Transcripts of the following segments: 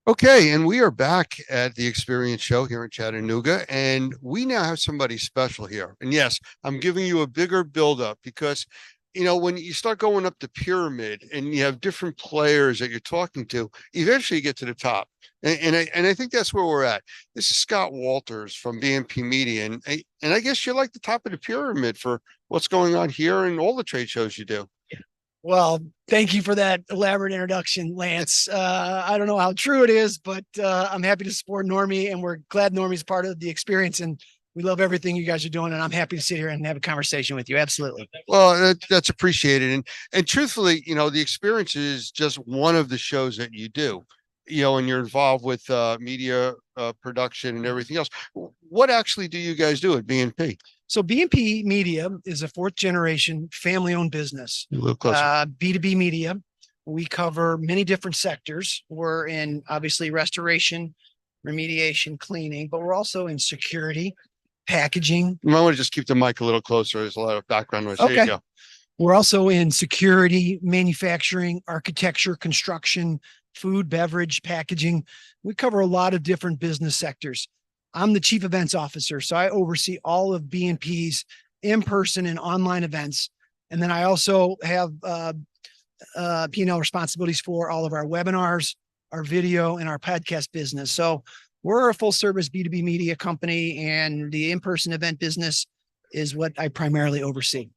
Okay, and we are back at the Experience Show here in Chattanooga, and we now have somebody special here. And yes, I'm giving you a bigger build-up because, when you start going up the pyramid and you have different players that you're talking to, eventually you get to the top. And I think that's where we're at. This is Scott Walters from BNP Media, and I guess you're like the top of the pyramid for what's going on here and all the trade shows you do. Well, thank you for that elaborate introduction, Lance. I don't know how true it is, but I'm happy to support Normie, and we're glad Normie's part of the experience. And we love everything you guys are doing. And I'm happy to sit here and have a conversation with you. Absolutely. Well, that's appreciated. And truthfully, the experience is just one of the shows that you do, and you're involved with media production and everything else. What actually do you guys do at BNP? So BNP Media is a fourth generation family owned business. A little closer. B2B media. We cover many different sectors. We're in obviously restoration, remediation, cleaning, but we're also in security, packaging. You might want to just keep the mic a little closer. There's a lot of background noise. Okay. There you go. We're also in security, manufacturing, architecture, construction, food, beverage, packaging. We cover a lot of different business sectors. I'm the chief events officer, so I oversee all of BNP's in-person and online events. And then I also have P&L responsibilities for all of our webinars, our video, and our podcast business. So we're a full-service B2B media company, and the in-person event business is what I primarily oversee.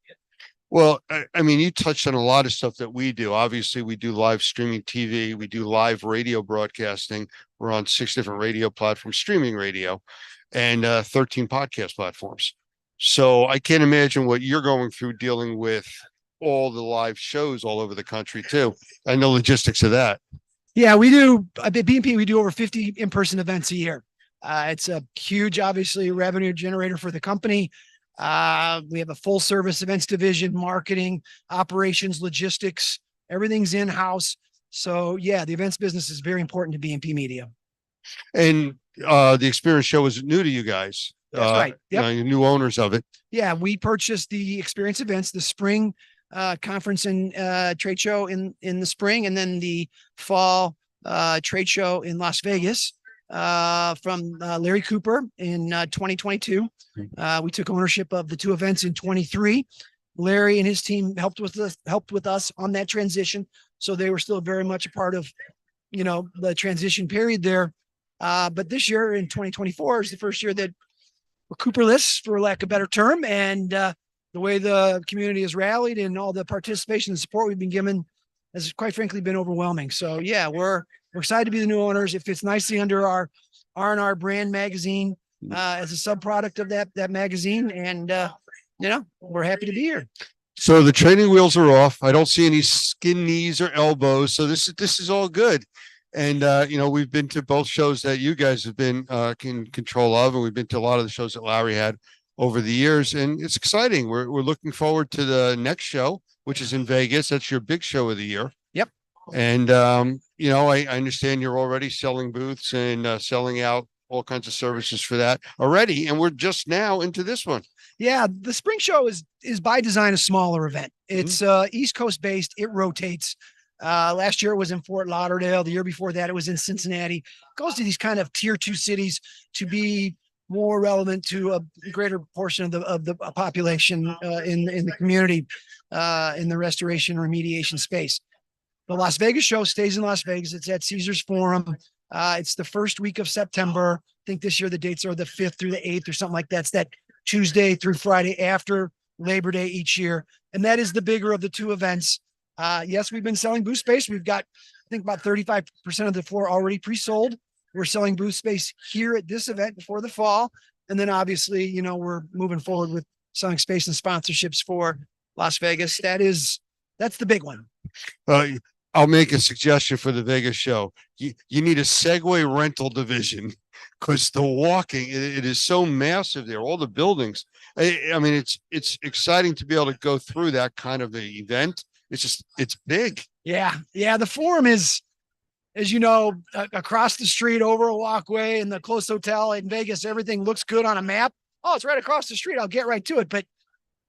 Well, I mean, you touched on a lot of stuff that we do. Obviously, we do live streaming TV. We do live radio broadcasting. We're on 6 different radio platforms, streaming radio, and 13 podcast platforms. So I can't imagine what you're going through dealing with all the live shows all over the country, too. And the logistics of that. Yeah, we do. At BNP, we do over 50 in-person events a year. It's a huge, obviously, revenue generator for the company. We have a full service events division, marketing, operations, logistics, everything's in-house. So yeah, the events business is very important to BNP Media. And the Experience Show is new to you guys. That's right. Yep. You're new owners of it. Yeah, we purchased the Experience events, the spring conference and trade show in the spring, and then the fall trade show in Las Vegas from Larry Cooper in 2022. We took ownership of the two events in 23. Larry and his team helped with us on that transition. So they were still very much a part of, the transition period there. But this year in 2024 is the first year that we're Cooperless, for lack of a better term. And the way the community has rallied and all the participation and support we've been given has quite frankly been overwhelming. So yeah, we're excited to be the new owners. It fits nicely under our R&R brand magazine as a subproduct of that magazine. And, we're happy to be here. So the training wheels are off. I don't see any skin knees or elbows. So this is all good. And, we've been to both shows that you guys have been in control of, and we've been to a lot of the shows that Larry had over the years. And it's exciting. We're looking forward to the next show, which is in Vegas. That's your big show of the year. Yep. And, I understand you're already selling booths and selling out all kinds of services for that already. And we're just now into this one. Yeah, the spring show is by design a smaller event. It's East Coast based. It rotates. Last year it was in Fort Lauderdale. The year before that it was in Cincinnati. It goes to these kind of tier 2 cities to be more relevant to a greater portion of the population in the community in the restoration and remediation space. The Las Vegas show stays in Las Vegas. It's at Caesars Forum. It's the first week of September. I think this year the dates are the 5th through the 8th or something like that. It's that Tuesday through Friday after Labor Day each year. And that is the bigger of the two events. Yes, we've been selling booth space. We've got, I think, about 35% of the floor already pre-sold. We're selling booth space here at this event before the fall. And then obviously, we're moving forward with selling space and sponsorships for Las Vegas. That's the big one. I'll make a suggestion for the Vegas show. You need a Segway rental division because the walking, it is so massive there, all the buildings. I mean, it's exciting to be able to go through that kind of an event. It's big. Yeah. The Forum is, as you know, across the street over a walkway in the Close Hotel in Vegas. Everything looks good on a map. oh, it's right across the street. I'll get right to it. But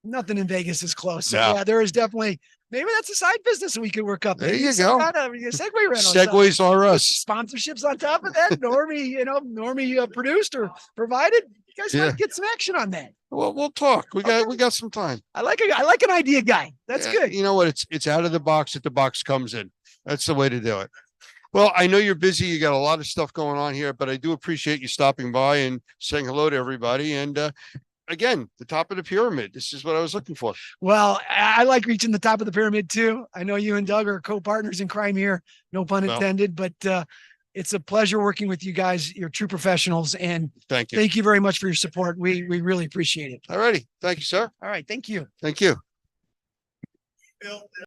nothing in Vegas is close. So No. yeah, there is definitely, maybe that's a side business that we could work up. There Maybe you some go. kind of Segway rental. Segways are us. Sponsorships on top of that. Normie produced or provided. You guys Yeah. might get some action on that. Well, we'll talk. We got some time. I like an idea guy. That's Yeah, good. You know what? It's out of the box that the box comes in. That's the way to do it. Well, I know you're busy. You got a lot of stuff going on here, but I do appreciate you stopping by and saying hello to everybody. And again, the top of the pyramid. This is what I was looking for. Well, I like reaching the top of the pyramid too. I know you and Doug are co-partners in crime here. No pun Well. intended, but it's a pleasure working with you guys. You're true professionals, and Thank you. thank you very much for your support. We really appreciate it. All righty. Thank you, sir. All right. Thank you. Thank you.